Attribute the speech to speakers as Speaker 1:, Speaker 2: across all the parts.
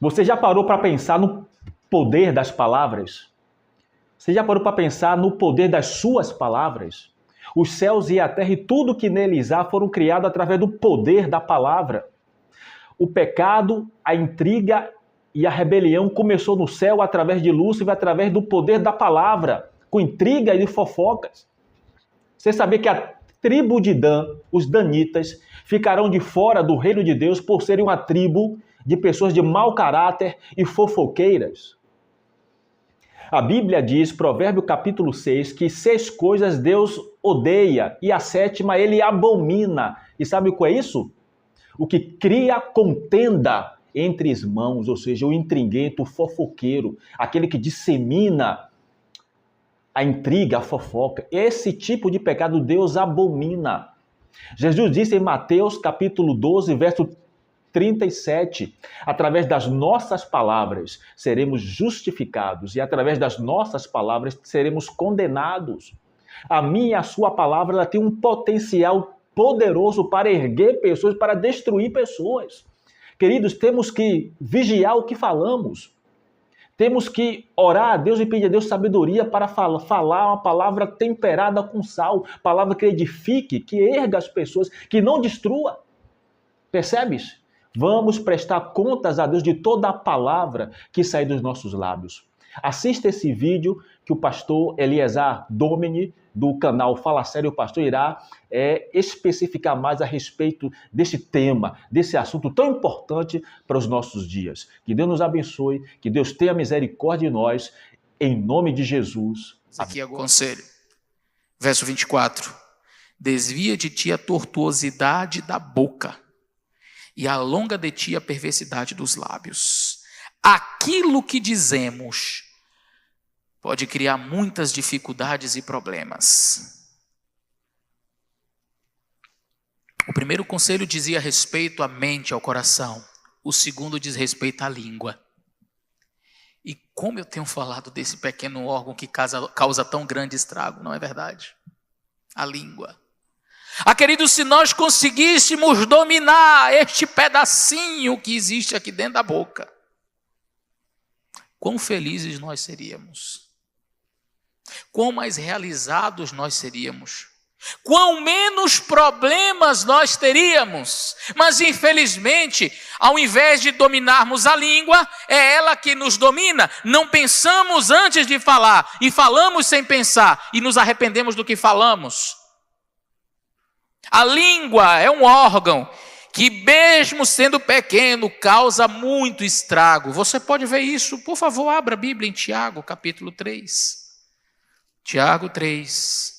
Speaker 1: Você já parou para pensar no poder das palavras? Você já parou para pensar no poder das suas palavras? Os céus e a terra e tudo que neles há foram criados através do poder da palavra. O pecado, a intriga e a rebelião começou no céu através de Lúcifer, através do poder da palavra, com intriga e fofocas. Você sabia que a tribo de Dan, os danitas, ficarão de fora do reino de Deus por serem uma tribo de pessoas de mau caráter e fofoqueiras? A Bíblia diz, Provérbio capítulo 6, que 6 coisas Deus odeia e a 7ª ele abomina. E sabe o que é isso? O que cria contenda entre irmãos, ou seja, o intriguento, o fofoqueiro, aquele que dissemina a intriga, a fofoca. Esse tipo de pecado Deus abomina. Jesus disse em Mateus capítulo 12, verso 37, através das nossas palavras seremos justificados e através das nossas palavras seremos condenados. A minha e a sua palavra ela tem um potencial poderoso para erguer pessoas, para destruir pessoas. Queridos, temos que vigiar o que falamos. Temos que orar a Deus e pedir a Deus sabedoria para falar uma palavra temperada com sal, palavra que edifique, que erga as pessoas, que não destrua. Percebes? Vamos prestar contas a Deus de toda a palavra que sai dos nossos lábios. Assista esse vídeo que o pastor Eliezer Domini, do canal Fala Sério, o pastor irá especificar mais a respeito desse tema, desse assunto tão importante para os nossos dias. Que Deus nos abençoe, que Deus tenha misericórdia de nós, em nome de Jesus.
Speaker 2: Aqui é o conselho. Verso 24. Desvia de ti a tortuosidade da boca e alonga de ti a perversidade dos lábios. Aquilo que dizemos pode criar muitas dificuldades e problemas. O primeiro conselho dizia respeito à mente, ao coração. O segundo diz respeito à língua. E como eu tenho falado desse pequeno órgão que causa tão grande estrago, não é verdade? A língua. Queridos, se nós conseguíssemos dominar este pedacinho que existe aqui dentro da boca, quão felizes nós seríamos. Quão mais realizados nós seríamos. Quão menos problemas nós teríamos. Mas infelizmente, ao invés de dominarmos a língua, é ela que nos domina. Não pensamos antes de falar e falamos sem pensar e nos arrependemos do que falamos. A língua é um órgão que, mesmo sendo pequeno, causa muito estrago. Você pode ver isso, por favor, abra a Bíblia em Tiago, capítulo 3. Tiago 3,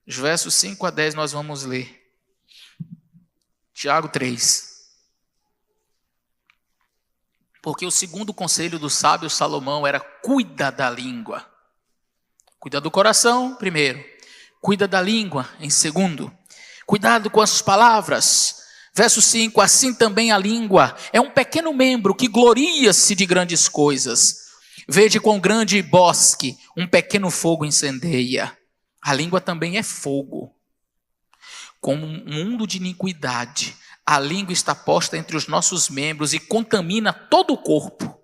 Speaker 2: os versos 5 a 10 nós vamos ler. Tiago 3. Porque o segundo conselho do sábio Salomão era: cuida da língua. Cuida do coração, primeiro. Cuida da língua, em segundo. Cuidado com as palavras. Verso 5, assim também a língua é um pequeno membro que gloria-se de grandes coisas. Vede quão grande bosque um pequeno fogo incendeia. A língua também é fogo. Como um mundo de iniquidade, a língua está posta entre os nossos membros e contamina todo o corpo.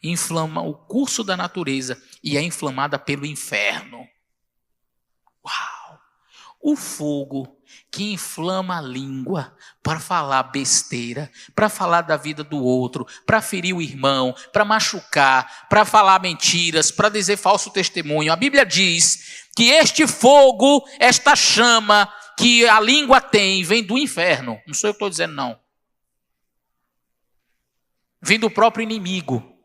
Speaker 2: Inflama o curso da natureza e é inflamada pelo inferno. Uau! O fogo que inflama a língua para falar besteira, para falar da vida do outro, para ferir o irmão, para machucar, para falar mentiras, para dizer falso testemunho. A Bíblia diz que este fogo, esta chama que a língua tem, vem do inferno. Não sou eu que estou dizendo, não. Vem do próprio inimigo.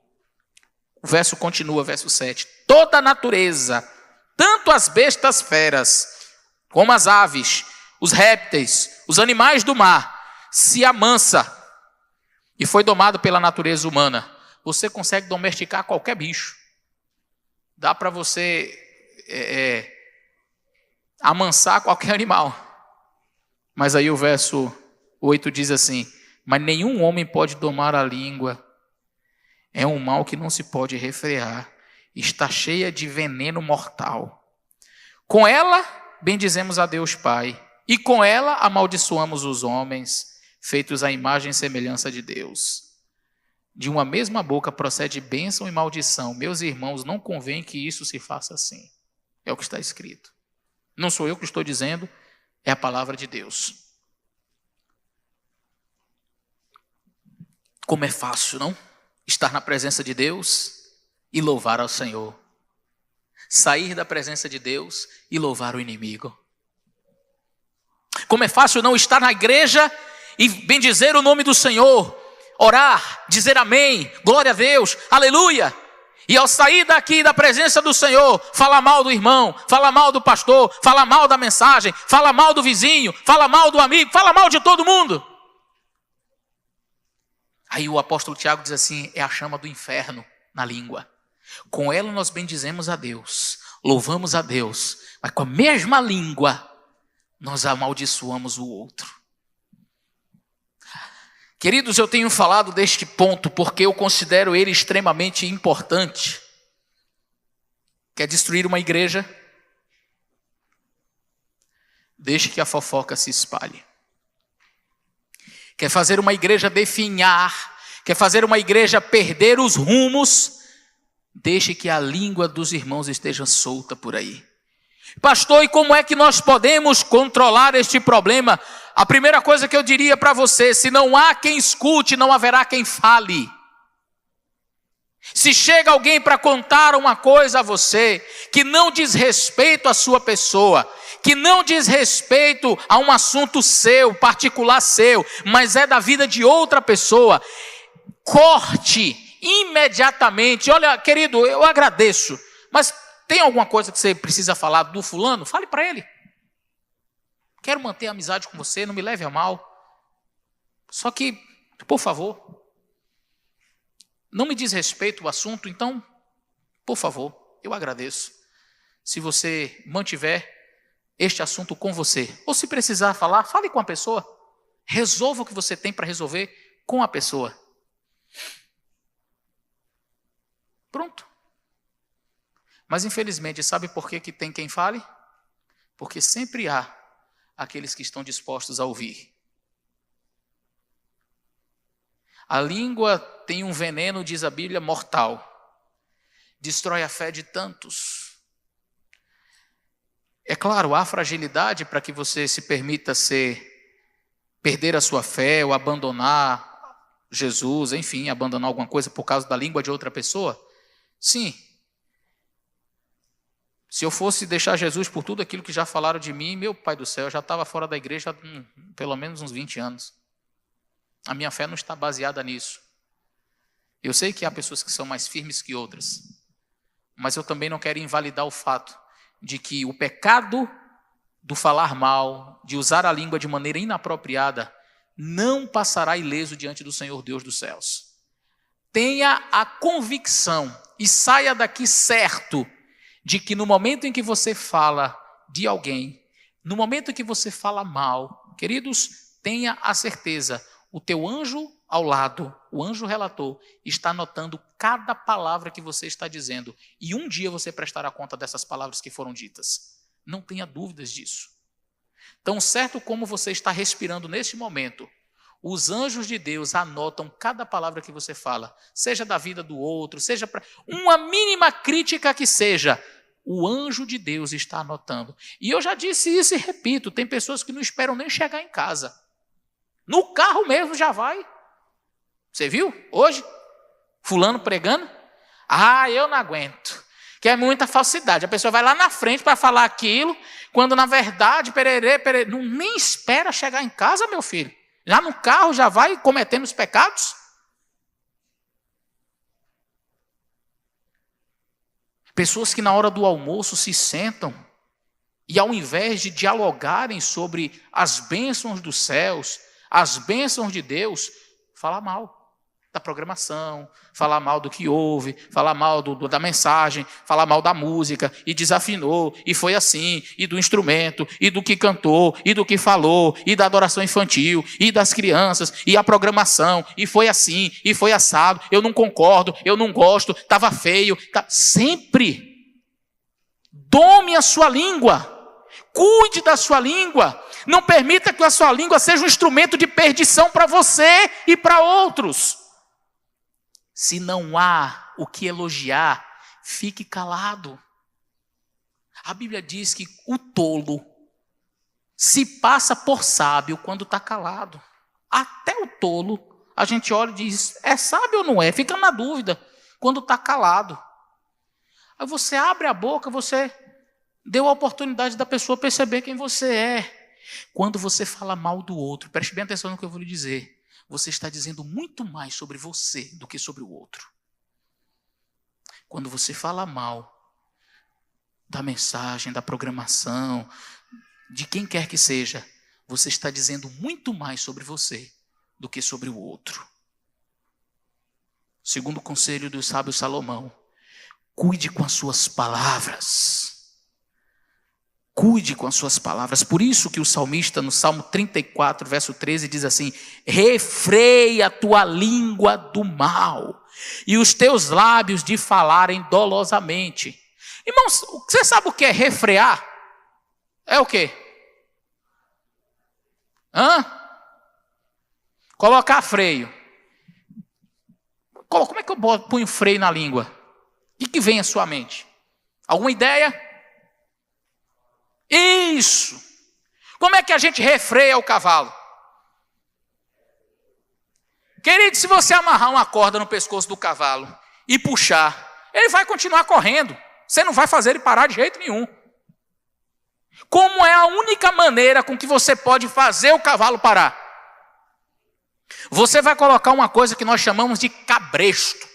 Speaker 2: O verso continua, verso 7. Toda a natureza, tanto as bestas feras, como as aves, os répteis, os animais do mar, se amansa e foi domado pela natureza humana. Você consegue domesticar qualquer bicho. Dá para você amansar qualquer animal. Mas aí o verso 8 diz assim: mas nenhum homem pode domar a língua. É um mal que não se pode refrear. Está cheia de veneno mortal. Com ela bendizemos a Deus Pai, e com ela amaldiçoamos os homens, feitos à imagem e semelhança de Deus. De uma mesma boca procede bênção e maldição. Meus irmãos, não convém que isso se faça assim. É o que está escrito. Não sou eu que estou dizendo, é a palavra de Deus. Como é fácil, não? Estar na presença de Deus e louvar ao Senhor. Sair da presença de Deus e louvar o inimigo. Como é fácil não estar na igreja e bendizer o nome do Senhor, orar, dizer amém, glória a Deus, aleluia. E ao sair daqui da presença do Senhor, falar mal do irmão, falar mal do pastor, falar mal da mensagem, falar mal do vizinho, falar mal do amigo, falar mal de todo mundo. Aí o apóstolo Tiago diz assim, é a chama do inferno na língua. Com ela nós bendizemos a Deus, louvamos a Deus, mas com a mesma língua nós amaldiçoamos o outro. Queridos, eu tenho falado deste ponto porque eu considero ele extremamente importante. Quer destruir uma igreja? Deixe que a fofoca se espalhe. Quer fazer uma igreja definhar? Quer fazer uma igreja perder os rumos? Deixe que a língua dos irmãos esteja solta por aí. Pastor, e como é que nós podemos controlar este problema? A primeira coisa que eu diria para você, se não há quem escute, não haverá quem fale. Se chega alguém para contar uma coisa a você, que não diz respeito à sua pessoa, que não diz respeito a um assunto seu, particular seu, mas é da vida de outra pessoa, corte imediatamente. Olha, querido, eu agradeço, mas tem alguma coisa que você precisa falar do fulano? Fale para ele. Quero manter a amizade com você, não me leve a mal. Só que, por favor, não me diz respeito o assunto, então, por favor, eu agradeço. Se você mantiver este assunto com você, ou se precisar falar, fale com a pessoa. Resolva o que você tem para resolver com a pessoa. Pronto. Mas infelizmente, sabe por que tem quem fale? Porque sempre há aqueles que estão dispostos a ouvir. A língua tem um veneno, diz a Bíblia, mortal. Destrói a fé de tantos. É claro, há fragilidade para que você se permita perder a sua fé ou abandonar Jesus, enfim, abandonar alguma coisa por causa da língua de outra pessoa. Sim. Se eu fosse deixar Jesus por tudo aquilo que já falaram de mim, meu Pai do céu, eu já estava fora da igreja há pelo menos uns 20 anos. A minha fé não está baseada nisso. Eu sei que há pessoas que são mais firmes que outras, mas eu também não quero invalidar o fato de que o pecado do falar mal, de usar a língua de maneira inapropriada, não passará ileso diante do Senhor Deus dos céus. Tenha a convicção e saia daqui certo de que no momento em que você fala de alguém, no momento em que você fala mal, queridos, tenha a certeza, o teu anjo ao lado, o anjo relator, está anotando cada palavra que você está dizendo. E um dia você prestará conta dessas palavras que foram ditas. Não tenha dúvidas disso. Tão certo como você está respirando neste momento, os anjos de Deus anotam cada palavra que você fala, seja da vida do outro, seja para uma mínima crítica que seja, o anjo de Deus está anotando. E eu já disse isso e repito, tem pessoas que não esperam nem chegar em casa. No carro mesmo já vai. Você viu hoje? Fulano pregando? Ah, eu não aguento. Que é muita falsidade. A pessoa vai lá na frente para falar aquilo, quando na verdade, não, nem espera chegar em casa, meu filho. Já no carro já vai cometendo os pecados. Pessoas que na hora do almoço se sentam e ao invés de dialogarem sobre as bênçãos dos céus, as bênçãos de Deus, fala mal da programação, fala mal do que houve, fala mal da mensagem, fala mal da música, e desafinou, e foi assim, e do instrumento, e do que cantou, e do que falou, e da adoração infantil, e das crianças, e a programação, e foi assim, e foi assado, eu não concordo, eu não gosto, estava feio, sempre dome a sua língua. Cuide da sua língua. Não permita que a sua língua seja um instrumento de perdição para você e para outros. Se não há o que elogiar, fique calado. A Bíblia diz que o tolo se passa por sábio quando está calado. Até o tolo, a gente olha e diz, é sábio ou não é? Fica na dúvida quando está calado. Aí você abre a boca, você deu a oportunidade da pessoa perceber quem você é. Quando você fala mal do outro, preste bem atenção no que eu vou lhe dizer. Você está dizendo muito mais sobre você do que sobre o outro. Quando você fala mal da mensagem, da programação, de quem quer que seja, você está dizendo muito mais sobre você do que sobre o outro. Segundo o conselho do sábio Salomão, cuide com as suas palavras. Cuide com as suas palavras. Por isso que o salmista, no Salmo 34, verso 13, diz assim: refreia a tua língua do mal e os teus lábios de falarem dolosamente. Irmãos, você sabe o que é refrear? É o quê? Colocar freio. Como é que eu ponho freio na língua? O que vem à sua mente? Alguma ideia? Isso! Como é que a gente refreia o cavalo? Querido, se você amarrar uma corda no pescoço do cavalo e puxar, ele vai continuar correndo. Você não vai fazer ele parar de jeito nenhum. Como é a única maneira com que você pode fazer o cavalo parar? Você vai colocar uma coisa que nós chamamos de cabresto.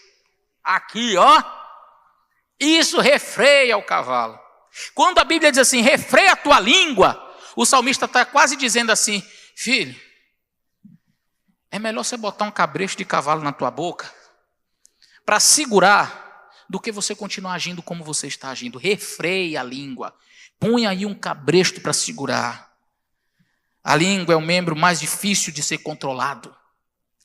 Speaker 2: Aqui, ó. Isso refreia o cavalo. Quando a Bíblia diz assim, refreia a tua língua, o salmista está quase dizendo assim, filho, é melhor você botar um cabresto de cavalo na tua boca para segurar do que você continuar agindo como você está agindo. Refreia a língua. Põe aí um cabresto para segurar. A língua é o membro mais difícil de ser controlado.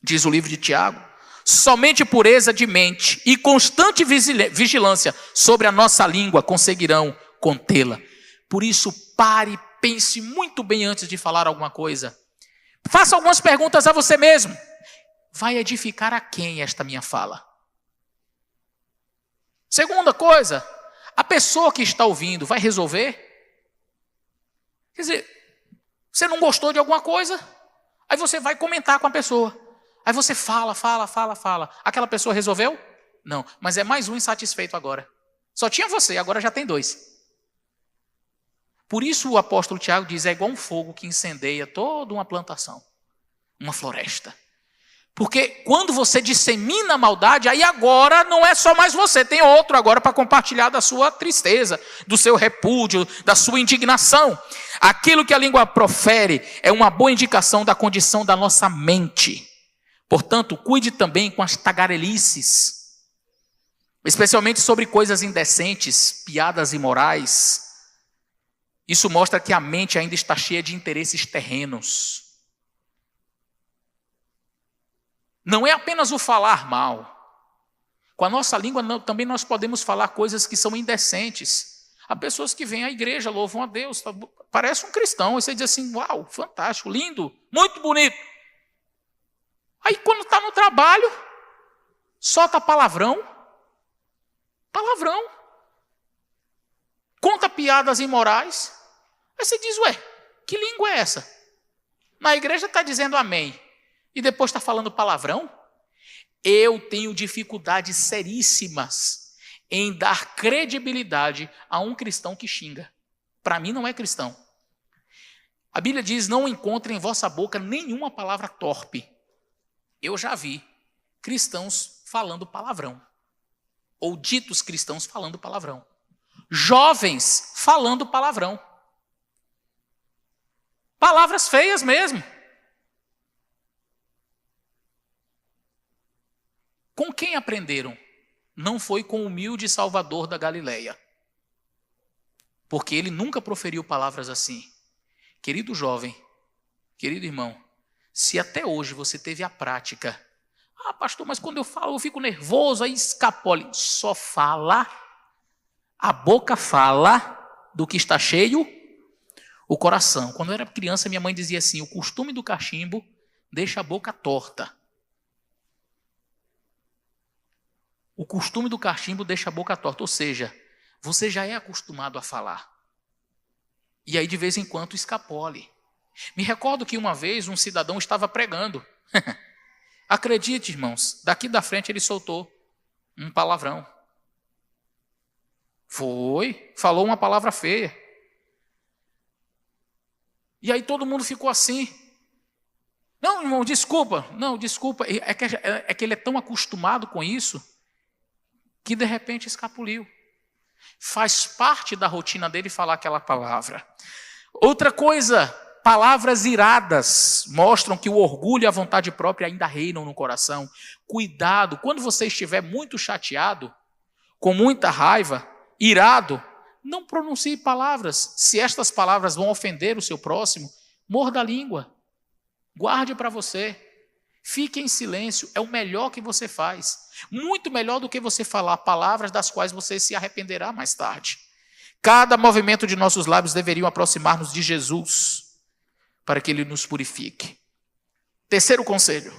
Speaker 2: Diz o livro de Tiago. Somente pureza de mente e constante vigilância sobre a nossa língua conseguirão contê-la. Por isso, pare e pense muito bem antes de falar alguma coisa. Faça algumas perguntas a você mesmo. Vai edificar a quem esta minha fala? Segunda coisa, a pessoa que está ouvindo vai resolver? Quer dizer, você não gostou de alguma coisa? Aí você vai comentar com a pessoa. Aí você fala. Aquela pessoa resolveu? Não, mas é mais um insatisfeito agora. Só tinha você, agora já tem dois. Por isso o apóstolo Tiago diz, é igual um fogo que incendeia toda uma plantação, uma floresta. Porque quando você dissemina a maldade, aí agora não é só mais você, tem outro agora para compartilhar da sua tristeza, do seu repúdio, da sua indignação. Aquilo que a língua profere é uma boa indicação da condição da nossa mente. Portanto, cuide também com as tagarelices, especialmente sobre coisas indecentes, piadas imorais. Isso mostra que a mente ainda está cheia de interesses terrenos. Não é apenas o falar mal. Com a nossa língua também nós podemos falar coisas que são indecentes. Há pessoas que vêm à igreja, louvam a Deus, parece um cristão, e você diz assim, uau, fantástico, lindo, muito bonito. Aí quando está no trabalho, solta palavrão. Conta piadas imorais. Aí você diz, ué, que língua é essa? Na igreja está dizendo amém. E depois está falando palavrão? Eu tenho dificuldades seríssimas em dar credibilidade a um cristão que xinga. Para mim não é cristão. A Bíblia diz, não encontre em vossa boca nenhuma palavra torpe. Eu já vi cristãos falando palavrão. Ou ditos cristãos falando palavrão. Jovens falando palavrão. Palavras feias mesmo. Com quem aprenderam? Não foi com o humilde Salvador da Galileia. Porque ele nunca proferiu palavras assim. Querido jovem, querido irmão, se até hoje você teve a prática, pastor, mas quando eu falo eu fico nervoso, aí escapole. Só fala, a boca fala do que está cheio o coração. Quando eu era criança, minha mãe dizia assim, o costume do cachimbo deixa a boca torta. O costume do cachimbo deixa a boca torta, ou seja, você já é acostumado a falar. E aí de vez em quando escapole. Me recordo que uma vez um cidadão estava pregando. Acredite, irmãos, daqui da frente ele soltou um palavrão. Falou uma palavra feia. E aí todo mundo ficou assim. Não, irmão, desculpa. Não, desculpa. É que ele é tão acostumado com isso que de repente escapuliu. Faz parte da rotina dele falar aquela palavra. Outra coisa, palavras iradas mostram que o orgulho e a vontade própria ainda reinam no coração. Cuidado, quando você estiver muito chateado, com muita raiva, irado, não pronuncie palavras. Se estas palavras vão ofender o seu próximo, morda a língua. Guarde para você. Fique em silêncio, é o melhor que você faz. Muito melhor do que você falar palavras das quais você se arrependerá mais tarde. Cada movimento de nossos lábios deveriam aproximar-nos de Jesus, para que Ele nos purifique. Terceiro conselho.